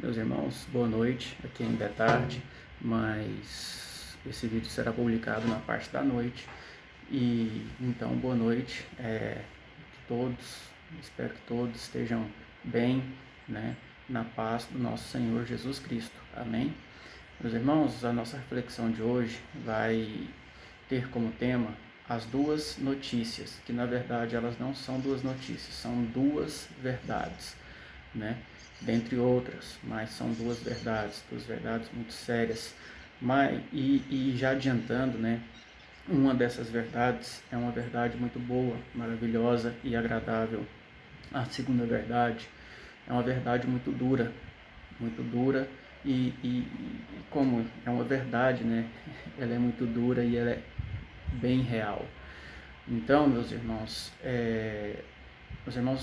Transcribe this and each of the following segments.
Meus irmãos, boa noite. Aqui ainda é tarde, mas esse vídeo será publicado na parte da noite. E então, boa noite a todos. Espero que todos estejam bem, né? Na paz do nosso Senhor Jesus Cristo. Amém? Meus irmãos, a nossa reflexão de hoje vai ter como tema as duas notícias, que na verdade elas não são duas notícias, são duas verdades, né? Dentre outras, mas são duas verdades muito sérias. E já adiantando, né? Uma dessas verdades é uma verdade muito boa, maravilhosa e agradável. A segunda verdade é uma verdade muito dura e como é uma verdade, né? Ela é muito dura e ela é bem real. Então, meus irmãos,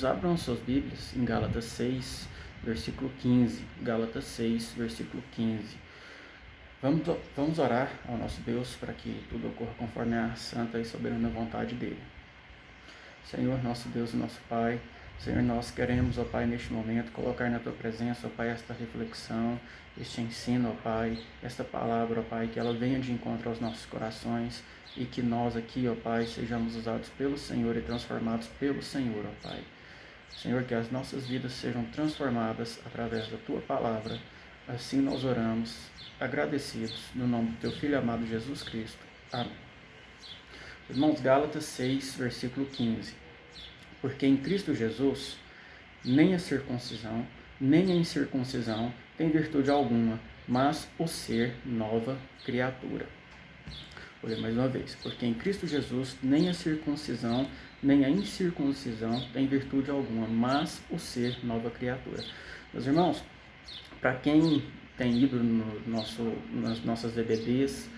abram suas Bíblias em Gálatas 6, versículo 15. Gálatas 6, versículo 15. Vamos orar ao nosso Deus para que tudo ocorra conforme a santa e soberana vontade dele. Senhor, nosso Deus e nosso Pai, Senhor, nós queremos, ó Pai, neste momento, colocar na Tua presença, ó Pai, esta reflexão, este ensino, ó Pai, esta palavra, ó Pai, que ela venha de encontro aos nossos corações e que nós aqui, ó Pai, sejamos usados pelo Senhor e transformados pelo Senhor, ó Pai. Senhor, que as nossas vidas sejam transformadas através da Tua palavra. Assim nós oramos, agradecidos, no nome do Teu Filho amado Jesus Cristo. Amém. Irmãos, Gálatas 6, versículo 15. Porque em Cristo Jesus, nem a circuncisão, nem a incircuncisão tem virtude alguma, mas o ser nova criatura. Vou ler mais uma vez. Porque em Cristo Jesus, nem a circuncisão, nem a incircuncisão tem virtude alguma, mas o ser nova criatura. Meus irmãos, para quem tem ido nas nossas EBDs,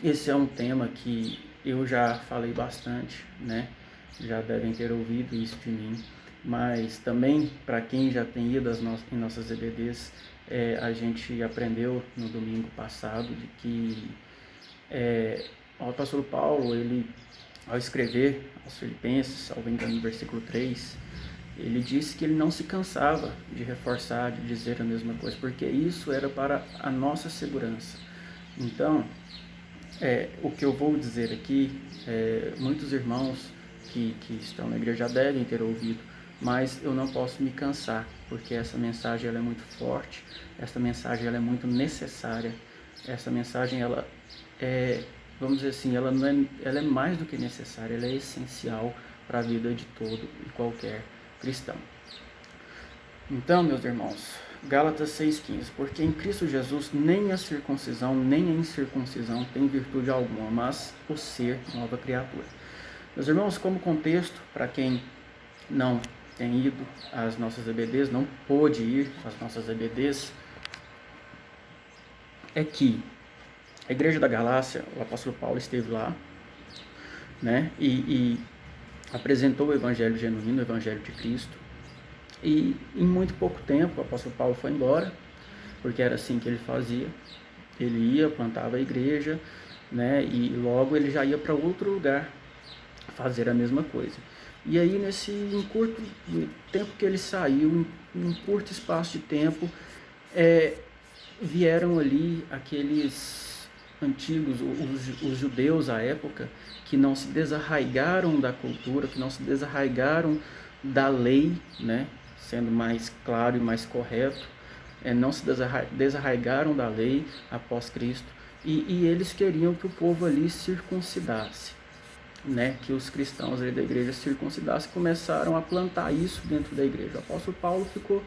esse é um tema que eu já falei bastante, né? Já devem ter ouvido isso de mim, mas também para quem já tem ido em nossas EBDs, a gente aprendeu no domingo passado de que o apóstolo Paulo, ele, ao escrever aos Filipenses, salvo engano, no versículo 3, ele disse que ele não se cansava de reforçar, de dizer a mesma coisa, porque isso era para a nossa segurança. Então, o que eu vou dizer aqui, muitos irmãos que estão na igreja já devem ter ouvido, mas eu não posso me cansar, porque essa mensagem ela é muito forte, essa mensagem ela é muito necessária, essa mensagem ela vamos dizer assim, ela é mais do que necessária, ela é essencial para a vida de todo e qualquer cristão. Então, meus irmãos, Gálatas 6,15. Porque em Cristo Jesus nem a circuncisão nem a incircuncisão tem virtude alguma, mas o ser nova criatura. Meus irmãos, como contexto, para quem não tem ido às nossas EBDs, não pôde ir às nossas EBDs, é que a igreja da Galácia, o apóstolo Paulo esteve lá, né, e apresentou o evangelho genuíno, o evangelho de Cristo. E em muito pouco tempo o apóstolo Paulo foi embora, porque era assim que ele fazia. Ele ia, plantava a igreja, né, e logo ele já ia para outro lugar fazer a mesma coisa. E aí em curto tempo que ele saiu, em um curto espaço de tempo, vieram ali aqueles antigos, os judeus à época, que não se desarraigaram da cultura, que não se desarraigaram da lei, né, sendo mais claro e mais correto, não se desarraigaram da lei após Cristo, e eles queriam que o povo ali circuncidasse, né, que os cristãos ali da igreja circuncidassem, começaram a plantar isso dentro da igreja. O apóstolo Paulo ficou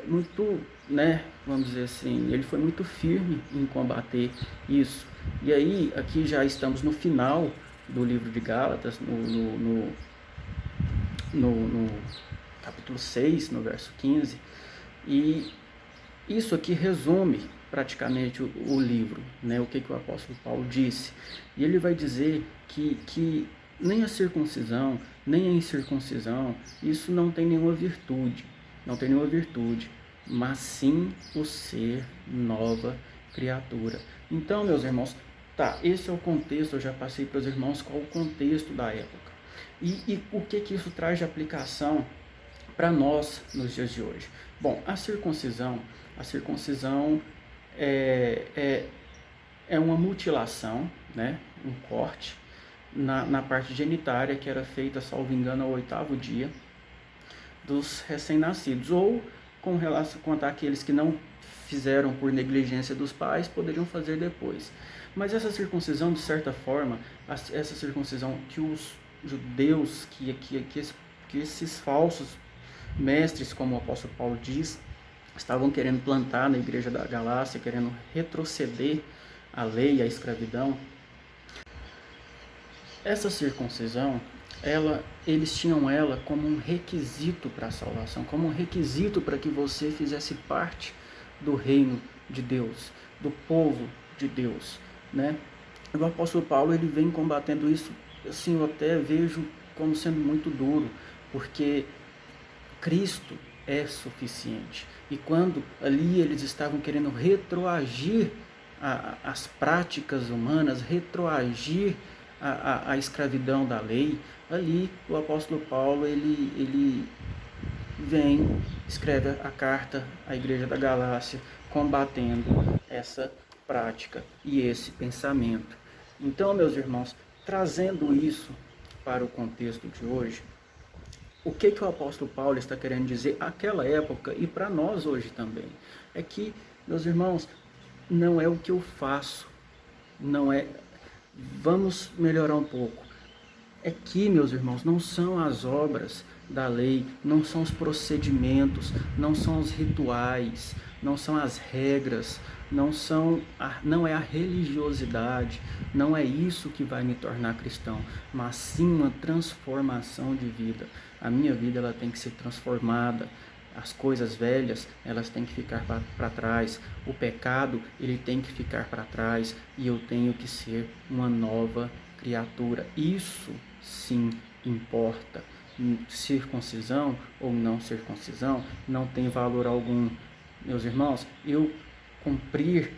muito, né, vamos dizer assim, ele foi muito firme em combater isso. E aí, aqui já estamos no final do livro de Gálatas, no capítulo 6, no verso 15, e isso aqui resume praticamente o livro, né? O que o apóstolo Paulo disse. E ele vai dizer que nem a circuncisão, nem a incircuncisão, isso não tem nenhuma virtude, mas sim o ser nova criatura. Então, meus irmãos, esse é o contexto, eu já passei para os irmãos qual o contexto da época. E o que isso traz de aplicação para nós nos dias de hoje. Bom, a circuncisão é uma mutilação, né? Um corte na parte genitária que era feita, salvo engano, ao 8º dia dos recém-nascidos, ou com relação quanto àqueles que não fizeram por negligência dos pais, poderiam fazer depois. Mas essa circuncisão, de certa forma, essa circuncisão que os judeus, que esses falsos mestres, como o apóstolo Paulo diz, estavam querendo plantar na igreja da Galácia, querendo retroceder a lei, a escravidão. Essa circuncisão, eles tinham ela como um requisito para a salvação, como um requisito para que você fizesse parte do reino de Deus, do povo de Deus, né? O apóstolo Paulo, ele vem combatendo isso, assim, eu até vejo como sendo muito duro, porque Cristo é suficiente. E quando ali eles estavam querendo retroagir as práticas humanas, retroagir a escravidão da lei, ali o apóstolo Paulo, ele vem, escreve a carta à igreja da Galácia, combatendo essa prática e esse pensamento. Então, meus irmãos, trazendo isso para o contexto de hoje, o que o apóstolo Paulo está querendo dizer àquela época e para nós hoje também? É que, meus irmãos, não é o que eu faço, não é... Vamos melhorar um pouco. É que, meus irmãos, não são as obras da lei, não são os procedimentos, não são os rituais, não são as regras, não é a religiosidade, não é isso que vai me tornar cristão, mas sim uma transformação de vida. A minha vida, ela tem que ser transformada. As coisas velhas, elas têm que ficar para trás. O pecado, ele tem que ficar para trás e eu tenho que ser uma nova criatura. Isso sim importa. Circuncisão ou não circuncisão não tem valor algum. Meus irmãos, eu cumprir,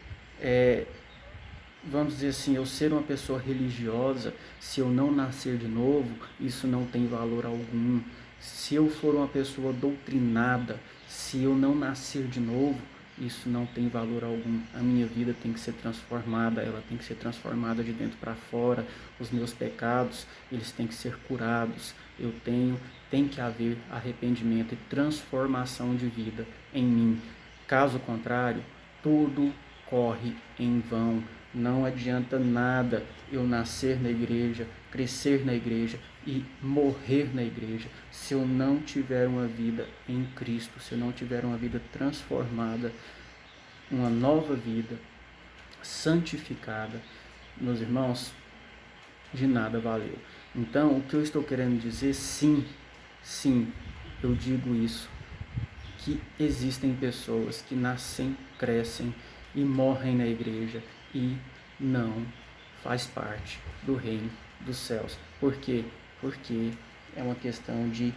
vamos dizer assim, eu ser uma pessoa religiosa, se eu não nascer de novo, isso não tem valor algum. Se eu for uma pessoa doutrinada, se eu não nascer de novo, isso não tem valor algum. A minha vida tem que ser transformada, ela tem que ser transformada de dentro para fora. Os meus pecados, eles têm que ser curados. Tem que haver arrependimento e transformação de vida em mim. Caso contrário, tudo corre em vão. Não adianta nada eu nascer na igreja, crescer na igreja e morrer na igreja, se eu não tiver uma vida em Cristo, se eu não tiver uma vida transformada, uma nova vida, santificada. Meus irmãos, de nada valeu. Então, o que eu estou querendo dizer, sim, eu digo isso, que existem pessoas que nascem, crescem e morrem na igreja e não faz parte do reino dos céus. Por quê? Porque é uma questão de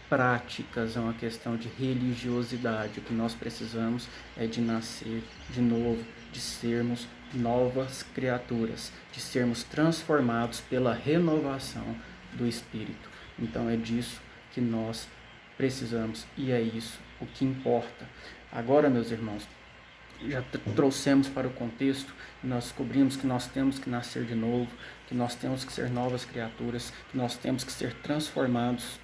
práticas, é uma questão de religiosidade. O que nós precisamos é de nascer de novo, de sermos novas criaturas, de sermos transformados pela renovação do Espírito. Então é disso que nós precisamos e é isso o que importa. Agora, meus irmãos, já trouxemos para o contexto, nós descobrimos que nós temos que nascer de novo, que nós temos que ser novas criaturas, que nós temos que ser transformados,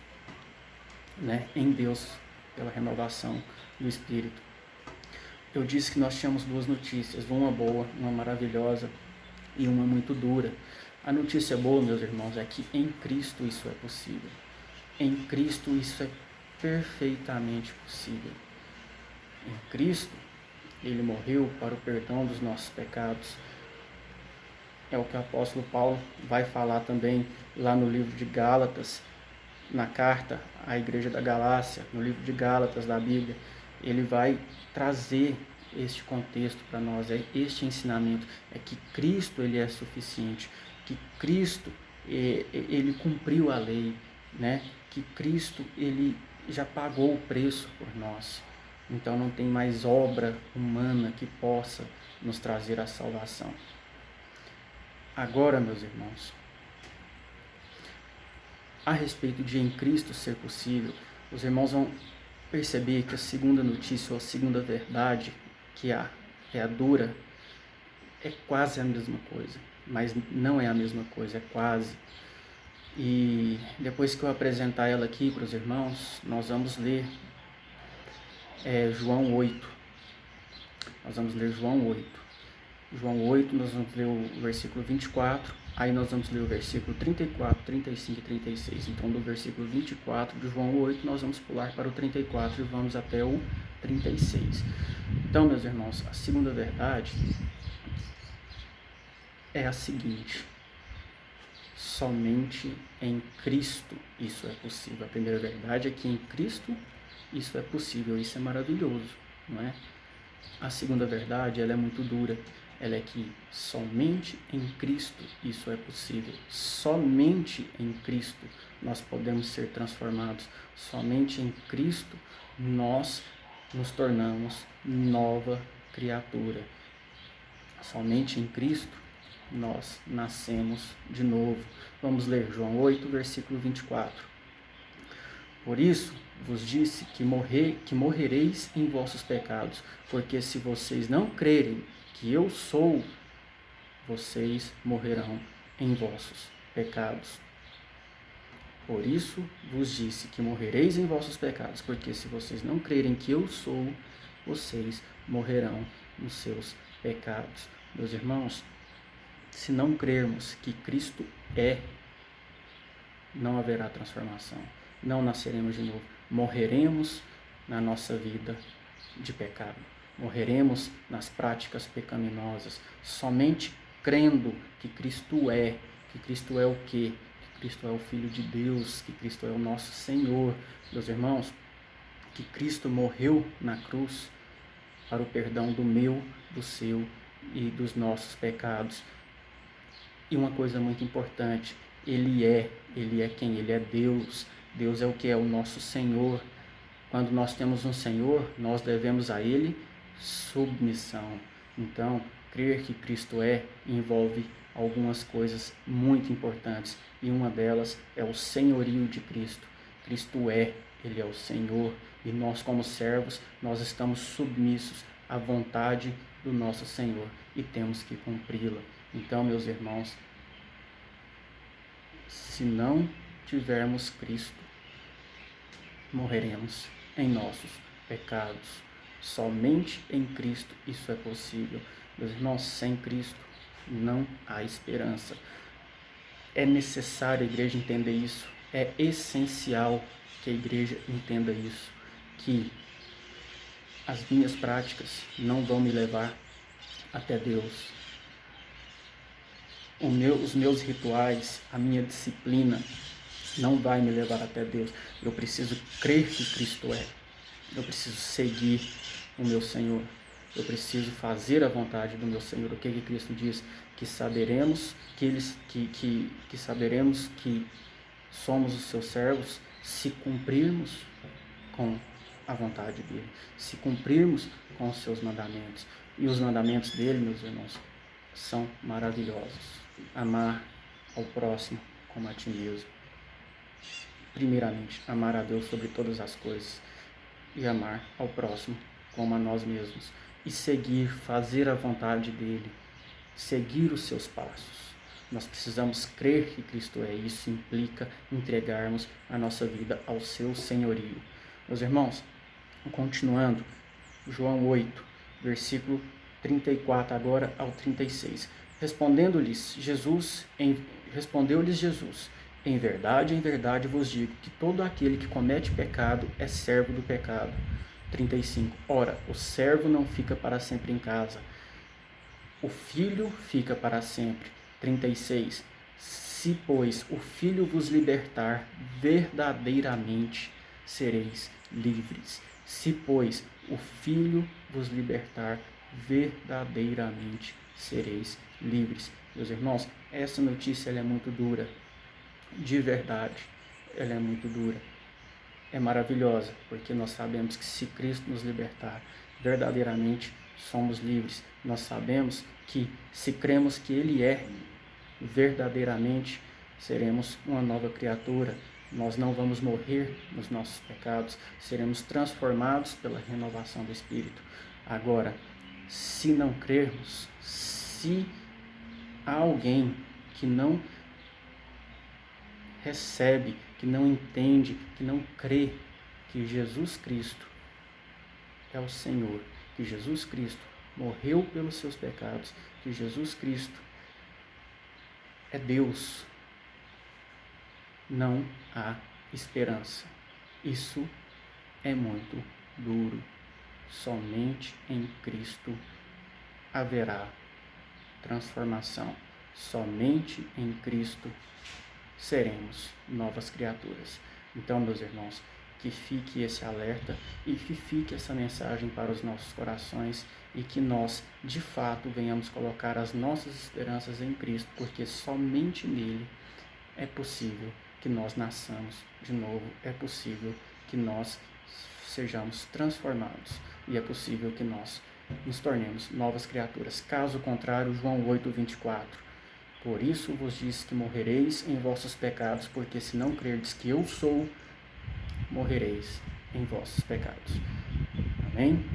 né, em Deus pela renovação do Espírito. Eu disse que nós tínhamos duas notícias, uma boa, uma maravilhosa e uma muito dura. A notícia boa, meus irmãos, é que em Cristo isso é possível. Em Cristo isso é perfeitamente possível. Em Cristo, Ele morreu para o perdão dos nossos pecados. É o que o apóstolo Paulo vai falar também lá no livro de Gálatas, na carta à igreja da Galácia, no livro de Gálatas da Bíblia. Ele vai trazer este contexto para nós, este ensinamento, é que Cristo, ele é suficiente, que Cristo, ele cumpriu a lei, né? Que Cristo, ele já pagou o preço por nós. Então não tem mais obra humana que possa nos trazer a salvação. Agora, meus irmãos, a respeito de em Cristo ser possível, Os irmãos vão perceber que a segunda notícia ou a segunda verdade, que é a dura, é quase a mesma coisa, mas não é a mesma coisa, é quase. E depois que eu apresentar ela aqui para os irmãos, nós vamos ler João 8. Nós vamos ler João 8. João 8, nós vamos ler o versículo 24, aí nós vamos ler o versículo 34, 35 e 36. Então, do versículo 24 de João 8, nós vamos pular para o 34 e vamos até o 36. Então, meus irmãos, a segunda verdade é a seguinte: somente em Cristo isso é possível. A primeira verdade é que em Cristo isso é possível, isso é maravilhoso, não é? A segunda verdade, ela é muito dura. Ela é que somente em Cristo isso é possível. Somente em Cristo nós podemos ser transformados. Somente em Cristo nós nos tornamos nova criatura. Somente em Cristo nós nascemos de novo. Vamos ler João 8, versículo 24. Por isso vos disse que morrereis em vossos pecados, porque se vocês não crerem que eu sou, vocês morrerão em vossos pecados. Por isso vos disse que morrereis em vossos pecados, porque se vocês não crerem que eu sou, vocês morrerão nos seus pecados. Meus irmãos, se não crermos que Cristo é, não haverá transformação. Não nasceremos de novo. Morreremos na nossa vida de pecado. Morreremos nas práticas pecaminosas. Somente crendo que Cristo é o quê? Que Cristo é o Filho de Deus, que Cristo é o nosso Senhor. Meus irmãos, que Cristo morreu na cruz para o perdão do meu, do seu e dos nossos pecados. E uma coisa muito importante, Ele é quem? Ele é Deus. Deus é o que? É o nosso Senhor. Quando nós temos um Senhor, nós devemos a Ele submissão. Então, crer que Cristo envolve algumas coisas muito importantes. E uma delas é o senhorio de Cristo. Cristo Ele é o Senhor. E nós, como servos, nós estamos submissos à vontade do nosso Senhor. E temos que cumpri-la. Então, meus irmãos, se não tivermos Cristo, morreremos em nossos pecados. Somente em Cristo isso é possível. Meus irmãos, sem Cristo não há esperança. É necessário a igreja entender isso. É essencial que a igreja entenda isso. Que as minhas práticas não vão me levar até Deus. Os meus rituais, a minha disciplina não vai me levar até Deus. Eu preciso crer que Cristo é. Eu preciso seguir o meu Senhor. Eu preciso fazer a vontade do meu Senhor. O que Cristo diz? Que saberemos que saberemos que somos os seus servos se cumprirmos com a vontade dele, se cumprirmos com os seus mandamentos. E os mandamentos dele, meus irmãos, são maravilhosos. Amar ao próximo como a ti mesmo. Primeiramente, amar a Deus sobre todas as coisas e amar ao próximo como a nós mesmos. E seguir, fazer a vontade dele, seguir os seus passos. Nós precisamos crer que Cristo é. Isso implica entregarmos a nossa vida ao seu senhorio. Meus irmãos, continuando, João 8, versículo 34 agora ao 36. Respondeu-lhes Jesus, em verdade vos digo que todo aquele que comete pecado é servo do pecado. 35. Ora, o servo não fica para sempre em casa, o filho fica para sempre. 36. Se, pois, o filho vos libertar, verdadeiramente sereis livres. Se, pois, o filho vos libertar, verdadeiramente sereis livres. Meus irmãos, essa notícia ela é muito dura. De verdade, ela é muito dura. É maravilhosa, porque nós sabemos que se Cristo nos libertar, verdadeiramente somos livres. Nós sabemos que se cremos que Ele é, verdadeiramente seremos uma nova criatura. Nós não vamos morrer nos nossos pecados, seremos transformados pela renovação do Espírito. Agora, se não crermos, se há alguém que não recebe, que não entende, que não crê que Jesus Cristo é o Senhor, que Jesus Cristo morreu pelos seus pecados, que Jesus Cristo é Deus, não há esperança. Isso é muito duro. Somente em Cristo haverá transformação. Somente em Cristo seremos novas criaturas. Então, meus irmãos, que fique esse alerta e que fique essa mensagem para os nossos corações e que nós, de fato, venhamos colocar as nossas esperanças em Cristo, porque somente nele é possível que nós nasçamos de novo, é possível que nós sejamos transformados e é possível que nós nos tornemos novas criaturas. Caso contrário, João 8:24. Por isso vos disse que morrereis em vossos pecados, porque se não crerdes que eu sou, morrereis em vossos pecados. Amém?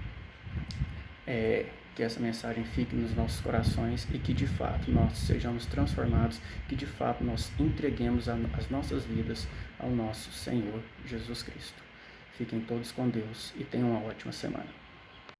Que essa mensagem fique nos nossos corações e que de fato nós sejamos transformados, que de fato nós entreguemos as nossas vidas ao nosso Senhor Jesus Cristo. Fiquem todos com Deus e tenham uma ótima semana.